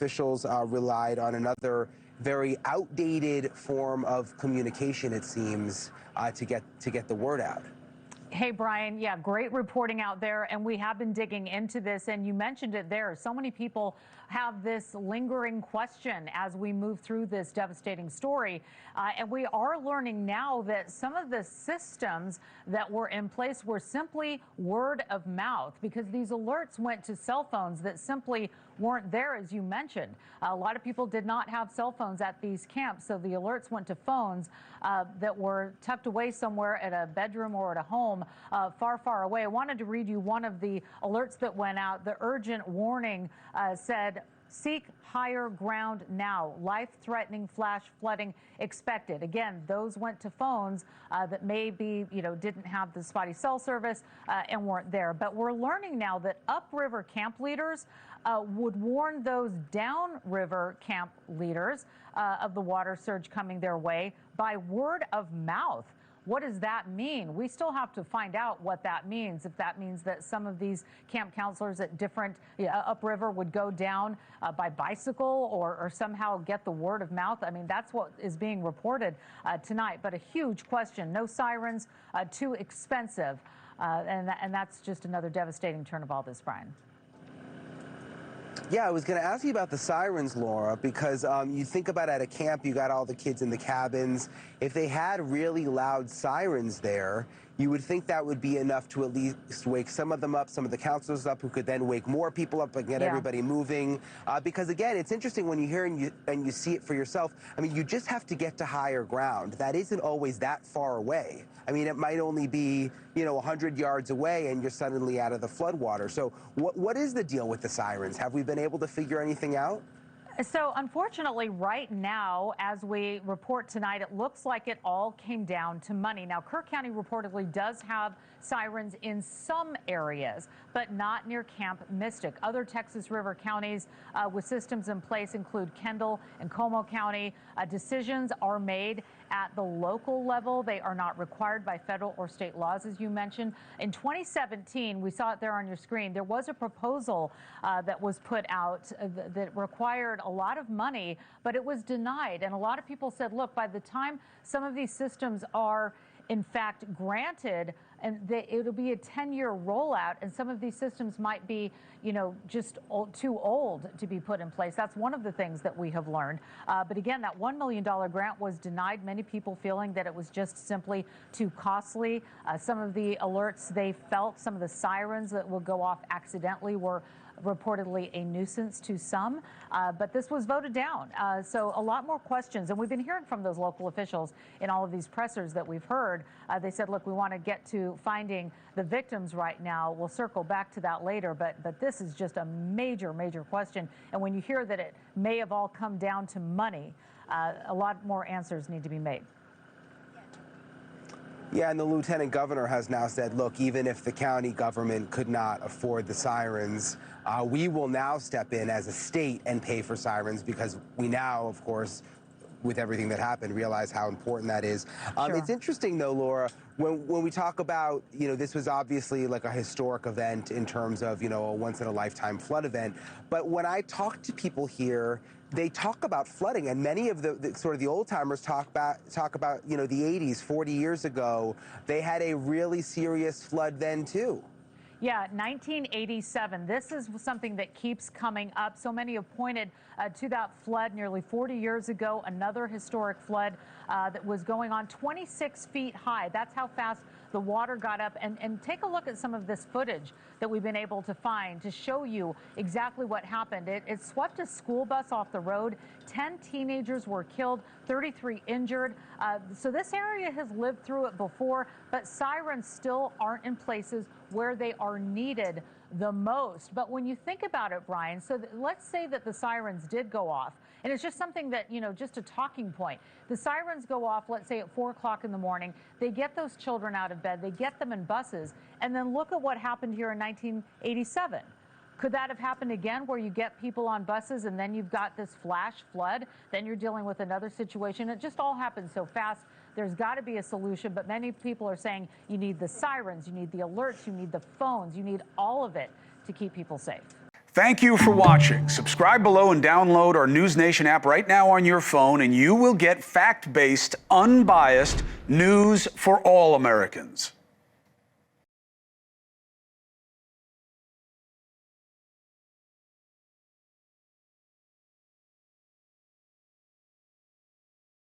officials relied on another very outdated form of communication, it seems, to get the word out. Hey, Brian. Yeah, great reporting out there. And we have been digging into this. And you mentioned it there. So many people have this lingering question as we move through this devastating story. And we are learning now that some of the systems that were in place were simply word of mouth, because these alerts went to cell phones that simply weren't there, as you mentioned. A lot of people did not have cell phones at these camps, so the alerts went to phones that were tucked away somewhere at a bedroom or at a home far, far away. I wanted to read you one of the alerts that went out. The urgent warning said, "Seek higher ground now. Life-threatening flash flooding expected." Again, those went to phones that maybe, didn't have the spotty cell service and weren't there. But we're learning now that upriver camp leaders would warn those downriver camp leaders of the water surge coming their way by word of mouth. What does that mean? We still have to find out what that means. If that means that some of these camp counselors at different upriver would go down by bicycle or somehow get the word of mouth. I mean, that's what is being reported tonight. But a huge question. No sirens, too expensive. And that's just another devastating turn of all this, Brian. Yeah, I was going to ask you about the sirens, Laura, because you think about at a camp, you got all the kids in the cabins. If they had really loud sirens there, you would think that would be enough to at least wake some of them up, some of the counselors up, who could then wake more people up and get everybody moving. Because, again, it's interesting when you hear and you see it for yourself. I mean, you just have to get to higher ground. That isn't always that far away. I mean, it might only be, 100 yards away and you're suddenly out of the floodwater. So what is the deal with the sirens? Have we been able to figure anything out? So unfortunately, right now, as we report tonight, it looks like it all came down to money. Now, Kirk County reportedly does have sirens in some areas, but not near Camp Mystic. Other Texas River counties with systems in place include Kendall and Como County. Decisions are made at the local level. They are not required by federal or state laws, as you mentioned. In 2017, we saw it there on your screen, there was a proposal that was put out that required a lot of money, but it was denied. And a lot of people said, look, by the time some of these systems are in fact granted, and it'll be a 10-year rollout, and some of these systems might be, just too old to be put in place. That's one of the things that we have learned. But again, that $1 million grant was denied, many people feeling that it was just simply too costly. Some of the alerts they felt, some of the sirens that will go off accidentally were reportedly a nuisance to some, but this was voted down. So a lot more questions, and we've been hearing from those local officials in all of these pressers that we've heard. They said, look, we want to get to finding the victims right now. We'll circle back to that later, but this is just a major, major question. And when you hear that it may have all come down to money, a lot more answers need to be made. Yeah, and the lieutenant governor has now said, look, even if the county government could not afford the sirens, we will now step in as a state and pay for sirens, because we now, of course, with everything that happened, realize how important that is. Sure. It's interesting, though, Laura, when we talk about, this was obviously like a historic event in terms of, a once-in-a-lifetime flood event. But when I talk to people here, they talk about flooding, and many of the sort of the old timers talk about, the 80s, 40 years ago, they had a really serious flood then, too. Yeah, 1987. This is something that keeps coming up. So many have pointed to that flood nearly 40 years ago, another historic flood that was going on 26 feet high. That's how fast the water got up. And take a look at some of this footage that we've been able to find to show you exactly what happened. It swept a school bus off the road. 10 teenagers were killed, 33 injured. So this area has lived through it before, but sirens still aren't in places where they are needed the most. But when you think about it, Brian, so let's say that the sirens did go off, and it's just something that, just a talking point. The sirens go off, let's say at 4 o'clock in the morning. They get those children out of bed. They get them in buses. And then look at what happened here in 1987. Could that have happened again, where you get people on buses and then you've got this flash flood? Then you're dealing with another situation. It just all happens so fast. There's got to be a solution, but many people are saying you need the sirens, you need the alerts, you need the phones, you need all of it to keep people safe. Thank you for watching. Subscribe below and download our NewsNation app right now on your phone, and you will get fact-based, unbiased news for all Americans.